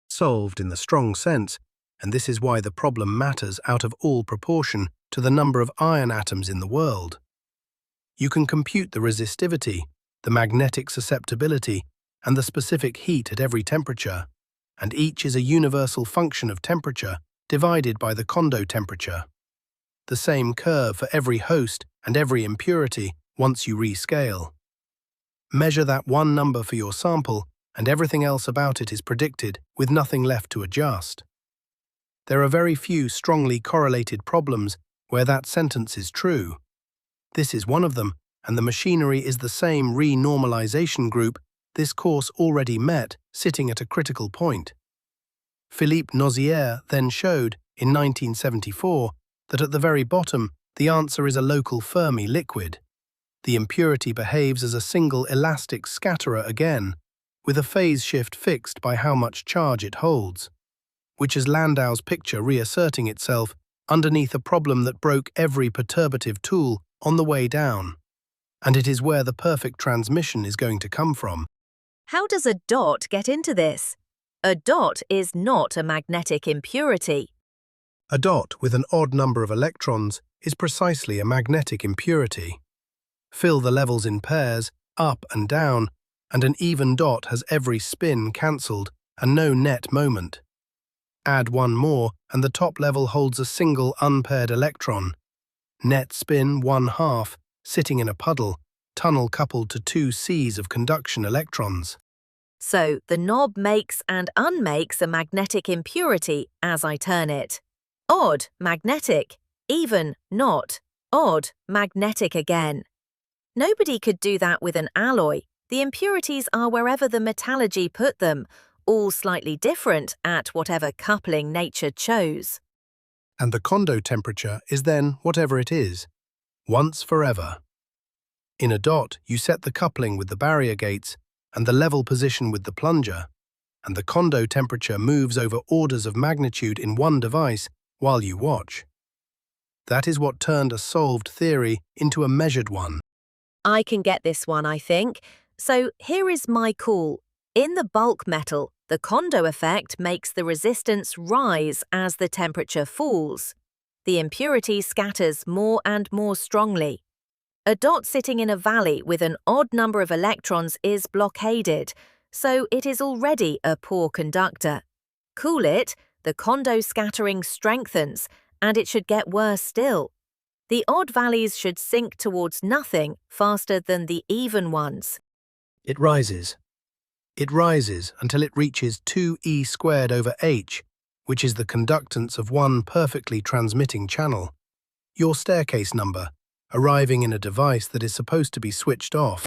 Solved in the strong sense, and this is why the problem matters out of all proportion to the number of iron atoms in the world. You can compute the resistivity, the magnetic susceptibility, and the specific heat at every temperature, and each is a universal function of temperature divided by the Kondo temperature. The same curve for every host and every impurity once you rescale. Measure that one number for your sample, and everything else about it is predicted with nothing left to adjust. There are very few strongly correlated problems where that sentence is true. This is one of them, and the machinery is the same renormalization group this course already met, sitting at a critical point. Philippe Nozière then showed, in 1974, that at the very bottom, the answer is a local Fermi liquid. The impurity behaves as a single elastic scatterer again, with a phase shift fixed by how much charge it holds, which is Landau's picture reasserting itself underneath a problem that broke every perturbative tool on the way down. And it is where the perfect transmission is going to come from. How does a dot get into this? A dot is not a magnetic impurity. A dot with an odd number of electrons is precisely a magnetic impurity. Fill the levels in pairs, up and down, and an even dot has every spin cancelled and no net moment. Add one more, and the top level holds a single unpaired electron. Net spin 1/2, sitting in a puddle, tunnel coupled to two seas of conduction electrons. So the knob makes and unmakes a magnetic impurity as I turn it. Odd, magnetic. Even, not. Odd, magnetic again. Nobody could do that with an alloy. The impurities are wherever the metallurgy put them, all slightly different at whatever coupling nature chose. And the Kondo temperature is then whatever it is, once forever. In a dot, you set the coupling with the barrier gates and the level position with the plunger, and the Kondo temperature moves over orders of magnitude in one device while you watch. That is what turned a solved theory into a measured one. I can get this one, I think. So here is my call. In the bulk metal, the Kondo effect makes the resistance rise as the temperature falls. The impurity scatters more and more strongly. A dot sitting in a valley with an odd number of electrons is blockaded, so it is already a poor conductor. Cool it, the Kondo scattering strengthens, and it should get worse still. The odd valleys should sink towards nothing faster than the even ones. It rises. It rises until it reaches 2e² over h, which is the conductance of one perfectly transmitting channel, your staircase number, arriving in a device that is supposed to be switched off.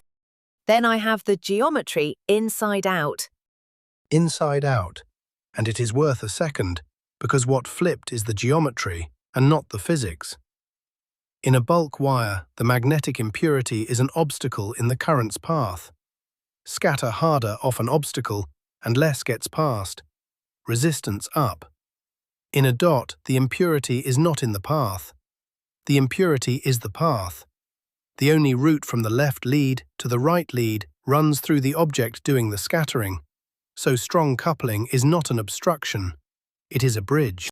Then I have the geometry inside out. Inside out, and it is worth a second, because what flipped is the geometry and not the physics. In a bulk wire, the magnetic impurity is an obstacle in the current's path. Scatter harder off an obstacle, and less gets past. Resistance up. In a dot, the impurity is not in the path. The impurity is the path. The only route from the left lead to the right lead runs through the object doing the scattering, so strong coupling is not an obstruction, it is a bridge.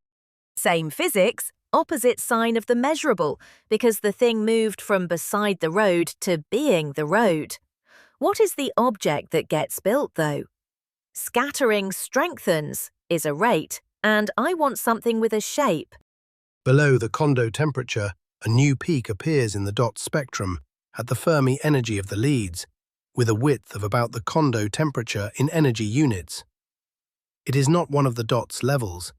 Same physics, opposite sign of the measurable, because the thing moved from beside the road to being the road. What is the object that gets built, though? Scattering strengthens is a rate, and I want something with a shape. Below the Kondo temperature, a new peak appears in the dot spectrum at the Fermi energy of the leads, with a width of about the Kondo temperature in energy units. It is not one of the dot's levels.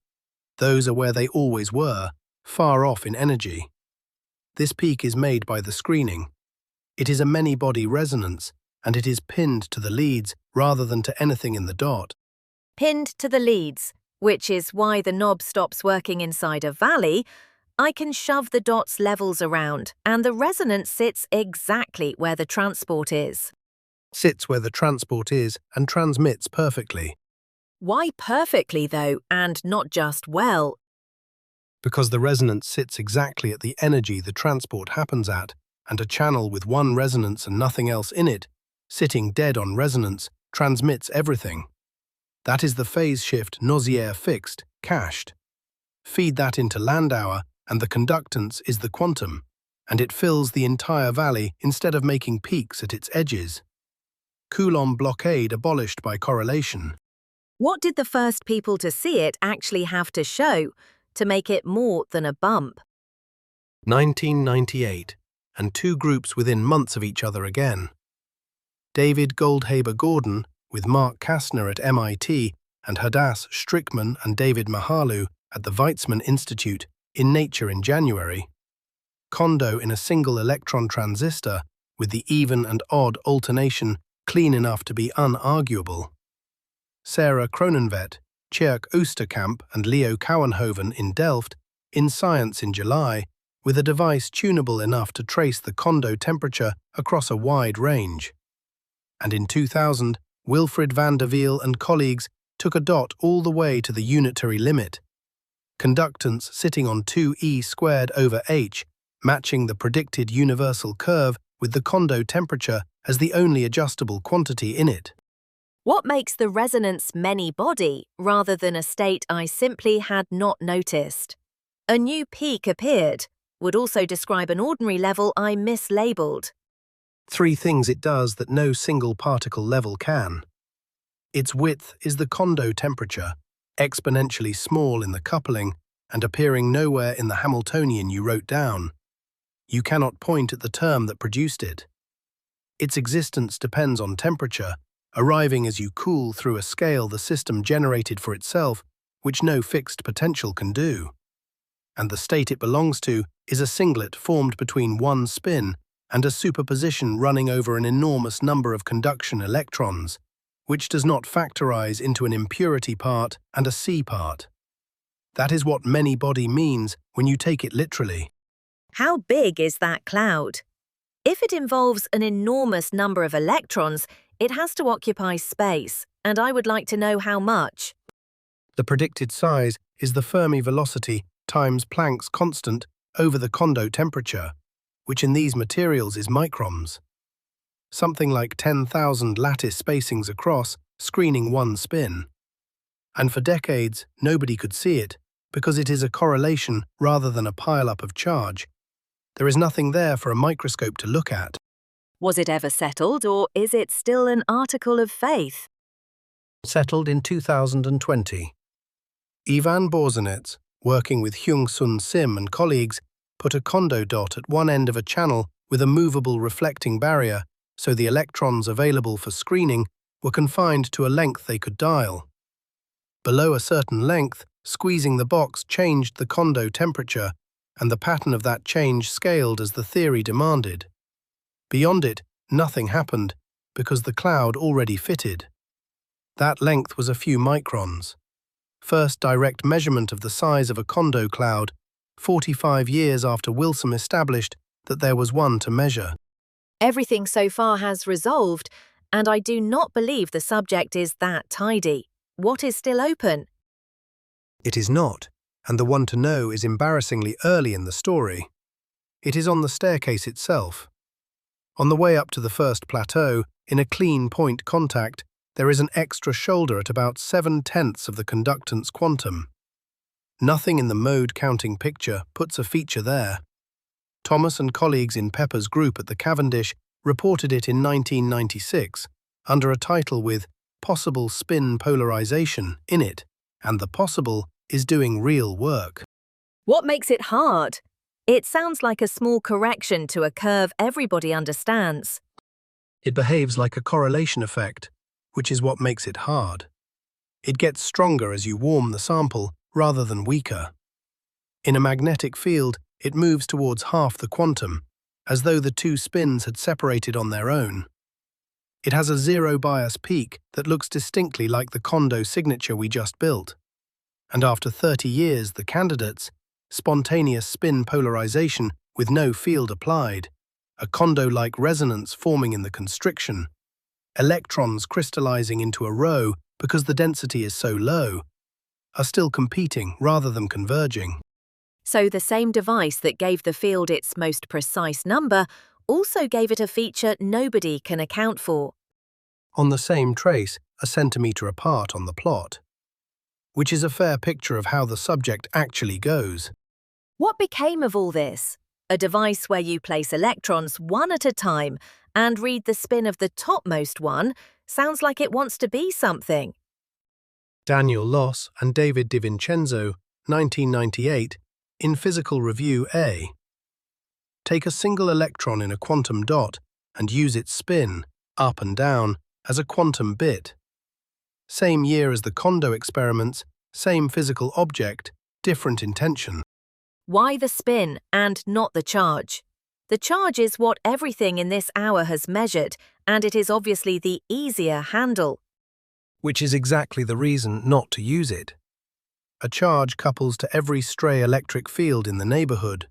Those are where they always were, far off in energy. This peak is made by the screening. It is a many-body resonance, and it is pinned to the leads rather than to anything in the dot. Pinned to the leads, which is why the knob stops working inside a valley. I can shove the dot's levels around, and the resonance sits exactly where the transport is. Sits where the transport is and transmits perfectly. Why perfectly, though, and not just well? Because the resonance sits exactly at the energy the transport happens at, and a channel with one resonance and nothing else in it, sitting dead on resonance, transmits everything. That is the phase shift Nozière fixed, cached. Feed that into Landauer, and the conductance is the quantum, and it fills the entire valley instead of making peaks at its edges. Coulomb blockade abolished by correlation. What did the first people to see it actually have to show to make it more than a bump? 1998, and two groups within months of each other again. David Goldhaber Gordon, with Mark Kastner at MIT, and Hadass Strickman and David Mahalu at the Weizmann Institute in Nature in January. Kondo in a single electron transistor with the even and odd alternation clean enough to be unarguable. Sarah Cronenvet, Tjerk Oosterkamp and Leo Kouwenhoven in Delft in Science in July with a device tunable enough to trace the Kondo temperature across a wide range. And in 2000, Wilfried van der Wiel and colleagues took a dot all the way to the unitary limit. Conductance sitting on 2e squared over h, matching the predicted universal curve with the Kondo temperature as the only adjustable quantity in it. What makes the resonance many-body rather than a state I simply had not noticed? A new peak appeared, would also describe an ordinary level I mislabeled. Three things it does that no single particle level can. Its width is the Kondo temperature, exponentially small in the coupling and appearing nowhere in the Hamiltonian you wrote down. You cannot point at the term that produced it. Its existence depends on temperature, arriving as you cool through a scale the system generated for itself, which no fixed potential can do. And the state it belongs to is a singlet formed between one spin and a superposition running over an enormous number of conduction electrons, which does not factorize into an impurity part and a C part. That is what many-body means when you take it literally. How big is that cloud? If it involves an enormous number of electrons, it has to occupy space, and I would like to know how much. The predicted size is the Fermi velocity times Planck's constant over the Kondo temperature, which in these materials is microns. Something like 10,000 lattice spacings across, screening one spin. And for decades, nobody could see it, because it is a correlation rather than a pile-up of charge. There is nothing there for a microscope to look at. Was it ever settled, or is it still an article of faith? Settled in 2020. Ivan Borzanets, working with Hyung-Sun Sim and colleagues, put a Kondo dot at one end of a channel with a movable reflecting barrier, so the electrons available for screening were confined to a length they could dial. Below a certain length, Squeezing the box changed the Kondo temperature, and the pattern of that change scaled as the theory demanded. Beyond it, nothing happened, because the cloud already fitted. That length was a few microns. First direct measurement of the size of a Kondo cloud, 45 years after Wilson established that there was one to measure. Everything so far has resolved, and I do not believe the subject is that tidy. What is still open? It is not, and the one to know is embarrassingly early in the story. It is on the staircase itself. On the way up to the first plateau, in a clean point contact, there is an extra shoulder at about 7/10 of the conductance quantum. Nothing in the mode counting picture puts a feature there. Thomas and colleagues in Pepper's group at the Cavendish reported it in 1996, under a title with Possible Spin Polarization in it, and the possible is doing real work. What makes it hard? It sounds like a small correction to a curve everybody understands. It behaves like a correlation effect, which is what makes it hard. It gets stronger as you warm the sample rather than weaker. In a magnetic field, it moves towards half the quantum, as though the two spins had separated on their own. It has a zero bias peak that looks distinctly like the Kondo signature we just built. And after 30 years, the candidates, spontaneous spin polarization with no field applied, a Kondo-like resonance forming in the constriction, electrons crystallizing into a row because the density is so low, are still competing rather than converging. So the same device that gave the field its most precise number also gave it a feature nobody can account for. On the same trace, a centimetre apart on the plot, which is a fair picture of how the subject actually goes. What became of all this? A device where you place electrons one at a time and read the spin of the topmost one sounds like it wants to be something. Daniel Loss and David DiVincenzo, 1998, in Physical Review A. Take a single electron in a quantum dot and use its spin, up and down, as a quantum bit. Same year as the Kondo experiments, same physical object, different intention. Why the spin and not the charge? The charge is what everything in this hour has measured, and it is obviously the easier handle. Which is exactly the reason not to use it. A charge couples to every stray electric field in the neighborhood.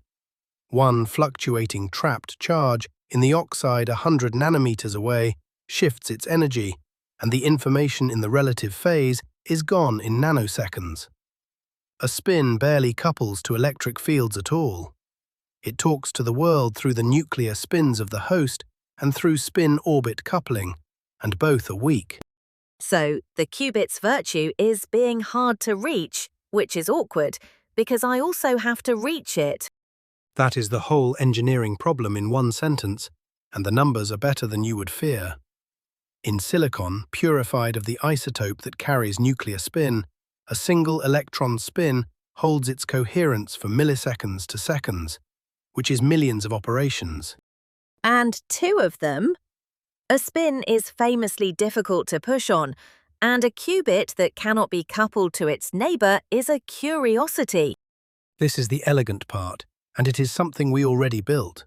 One fluctuating trapped charge in the oxide 100 nanometers away shifts its energy, and the information in the relative phase is gone in nanoseconds. A spin barely couples to electric fields at all. It talks to the world through the nuclear spins of the host and through spin-orbit coupling, and both are weak. So, the qubit's virtue is being hard to reach, which is awkward, because I also have to reach it. That is the whole engineering problem in one sentence, and the numbers are better than you would fear. In silicon, purified of the isotope that carries nuclear spin, a single electron spin holds its coherence for milliseconds to seconds, which is millions of operations. And two of them? A spin is famously difficult to push on, and a qubit that cannot be coupled to its neighbor is a curiosity. This is the elegant part, and it is something we already built.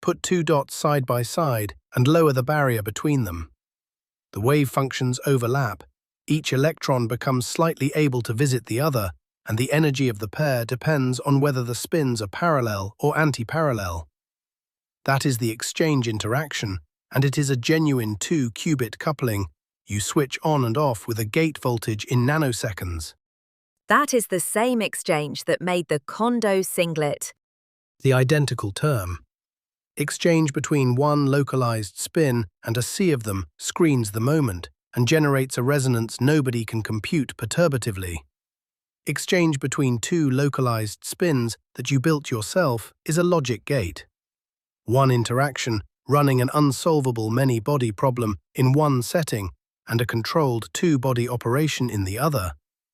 Put two dots side by side and lower the barrier between them. The wave functions overlap. Each electron becomes slightly able to visit the other, and the energy of the pair depends on whether the spins are parallel or anti-parallel. That is the exchange interaction, and it is a genuine two-qubit coupling. You switch on and off with a gate voltage in nanoseconds. That is the same exchange that made the Kondo singlet. The identical term. Exchange between one localized spin and a sea of them screens the moment and generates a resonance nobody can compute perturbatively. Exchange between two localized spins that you built yourself is a logic gate. One interaction running an unsolvable many-body problem in one setting and a controlled two-body operation in the other,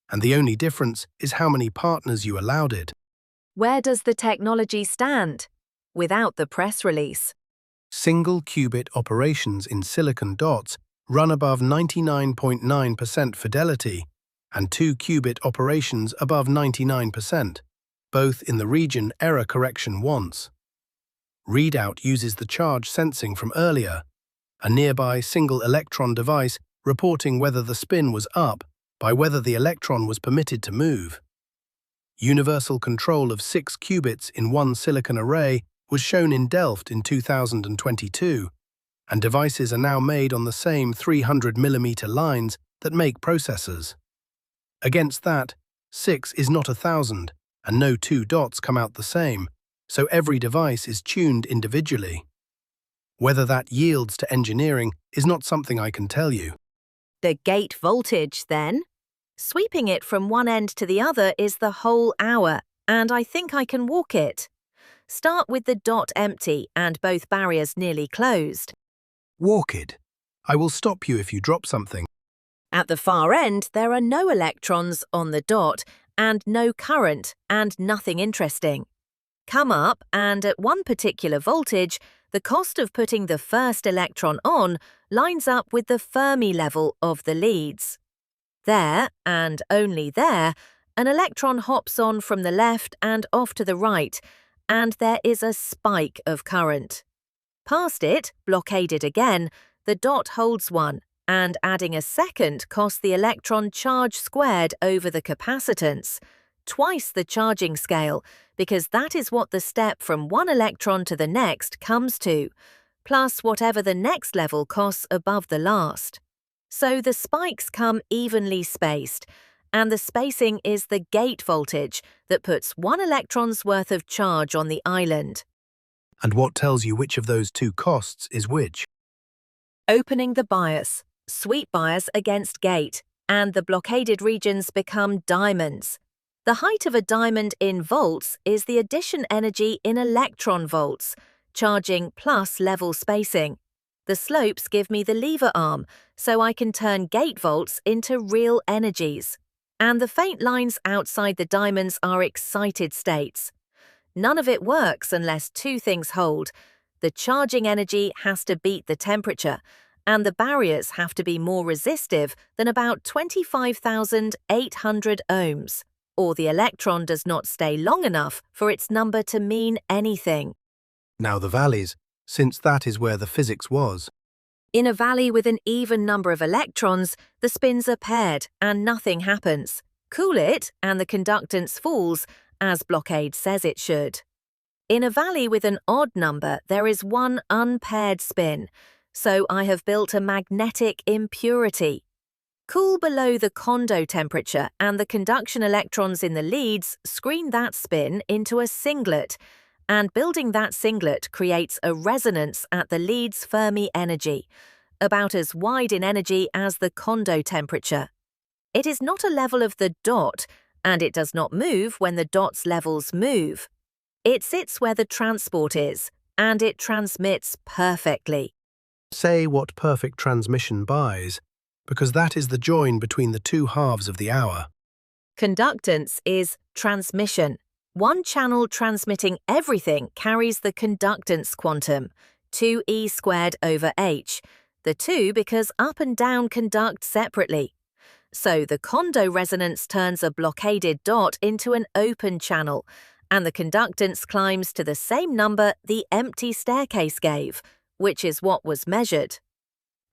and the only difference is how many partners you allowed it. Where does the technology stand? Without the press release. Single qubit operations in silicon dots run above 99.9% fidelity, and 2-qubit operations above 99%, both in the region error correction wants. Readout uses the charge sensing from earlier, a nearby single electron device reporting whether the spin was up by whether the electron was permitted to move. Universal control of 6 qubits in one silicon array was shown in Delft in 2022, and devices are now made on the same 300mm lines that make processors. Against that, 6 is not 1,000, and no two dots come out the same, so every device is tuned individually. Whether that yields to engineering is not something I can tell you. The gate voltage, then? Sweeping it from one end to the other is the whole hour, and I think I can walk it. Start with the dot empty and both barriers nearly closed. Walk it. I will stop you if you drop something. At the far end, there are no electrons on the dot and no current and nothing interesting. Come up, and at one particular voltage, the cost of putting the first electron on lines up with the Fermi level of the leads. There, and only there, an electron hops on from the left and off to the right, and there is a spike of current. Past it, blockaded again, the dot holds one, and adding a second costs the electron charge squared over the capacitance, twice the charging scale, because that is what the step from one electron to the next comes to, plus whatever the next level costs above the last. So the spikes come evenly spaced, and the spacing is the gate voltage that puts one electron's worth of charge on the island. And what tells you which of those two costs is which? Opening the bias, sweep bias against gate, and the blockaded regions become diamonds. The height of a diamond in volts is the addition energy in electron volts, charging plus level spacing. The slopes give me the lever arm, so I can turn gate volts into real energies. And the faint lines outside the diamonds are excited states. None of it works unless two things hold. The charging energy has to beat the temperature, and the barriers have to be more resistive than about 25,800 ohms, or the electron does not stay long enough for its number to mean anything. Now the valleys, since that is where the physics was. In a valley with an even number of electrons, the spins are paired and nothing happens. Cool it and the conductance falls, as blockade says it should. In a valley with an odd number, there is one unpaired spin, so I have built a magnetic impurity. Cool below the Kondo temperature and the conduction electrons in the leads screen that spin into a singlet, and building that singlet creates a resonance at the lead's Fermi energy, about as wide in energy as the Kondo temperature. It is not a level of the dot, and it does not move when the dot's levels move. It sits where the transport is, and it transmits perfectly. Say what perfect transmission buys, because that is the join between the two halves of the hour. Conductance is transmission. One channel transmitting everything carries the conductance quantum, 2e squared over h, the two because up and down conduct separately. So the Kondo resonance turns a blockaded dot into an open channel, and the conductance climbs to the same number the empty staircase gave, which is what was measured.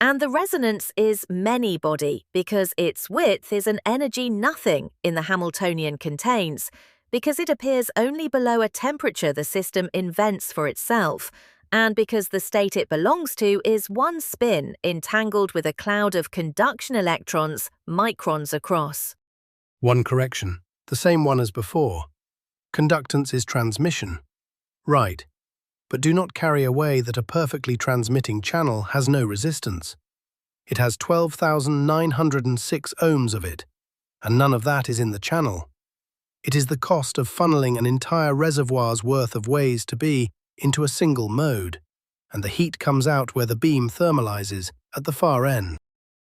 And the resonance is many-body because its width is an energy nothing in the Hamiltonian contains, because it appears only below a temperature the system invents for itself, and because the state it belongs to is one spin entangled with a cloud of conduction electrons microns across. One correction, the same one as before. Conductance is transmission. Right. But do not carry away that a perfectly transmitting channel has no resistance. It has 12,906 ohms of it, and none of that is in the channel. It is the cost of funneling an entire reservoir's worth of ways to be into a single mode, and the heat comes out where the beam thermalizes at the far end.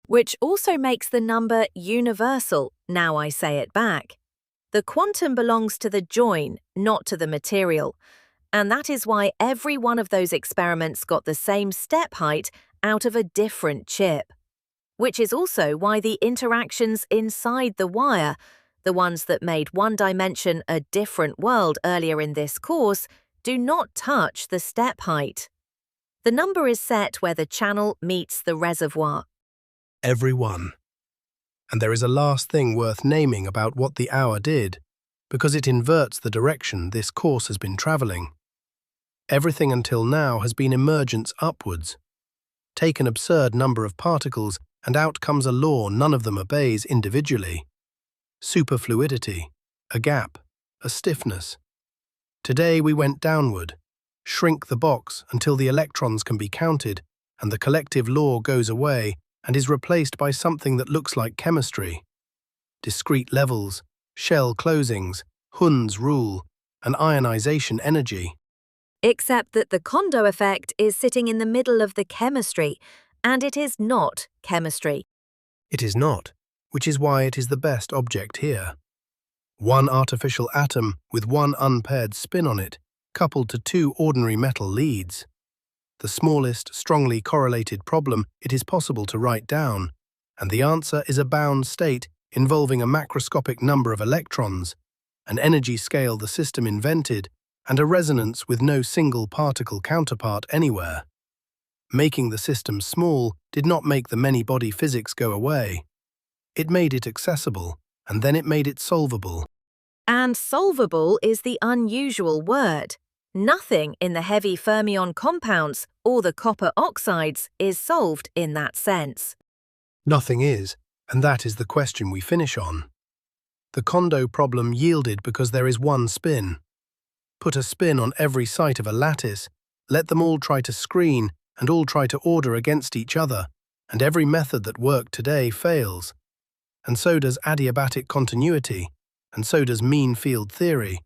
Which also makes the number universal, now I say it back. The quantum belongs to the join, not to the material, and that is why every one of those experiments got the same step height out of a different chip. which is also why the interactions inside the wire, the ones that made one dimension a different world earlier in this course, do not touch the step height. The number is set where the channel meets the reservoir. Every one. And there is a last thing worth naming about what the hour did, because it inverts the direction this course has been travelling. Everything until now has been emergence upwards. Take an absurd number of particles and out comes a law none of them obeys individually. Superfluidity, a gap, a stiffness. Today we went downward. Shrink the box until the electrons can be counted and the collective law goes away and is replaced by something that looks like chemistry. Discrete levels, shell closings, Hund's rule, and ionization energy. Except that the Kondo effect is sitting in the middle of the chemistry, and it is not chemistry. It is not, which is why it is the best object here. One artificial atom with one unpaired spin on it, coupled to two ordinary metal leads. The smallest, strongly correlated problem it is possible to write down, and the answer is a bound state involving a macroscopic number of electrons, an energy scale the system invented, and a resonance with no single particle counterpart anywhere. Making the system small did not make the many-body physics go away. It made it accessible, and then it made it solvable. And solvable is the unusual word. Nothing in the heavy fermion compounds or the copper oxides is solved in that sense. Nothing is, and that is the question we finish on. The Kondo problem yielded because there is one spin. Put a spin on every site of a lattice, let them all try to screen and all try to order against each other, and every method that worked today fails. And so does adiabatic continuity, and so does mean field theory,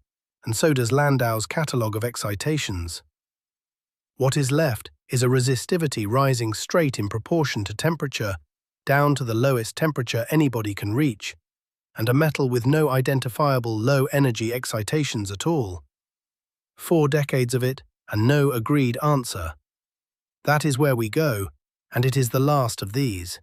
and so does Landau's catalogue of excitations. What is left is a resistivity rising straight in proportion to temperature, down to the lowest temperature anybody can reach, and a metal with no identifiable low-energy excitations at all. 4 decades of it, and no agreed answer. That is where we go, and it is the last of these.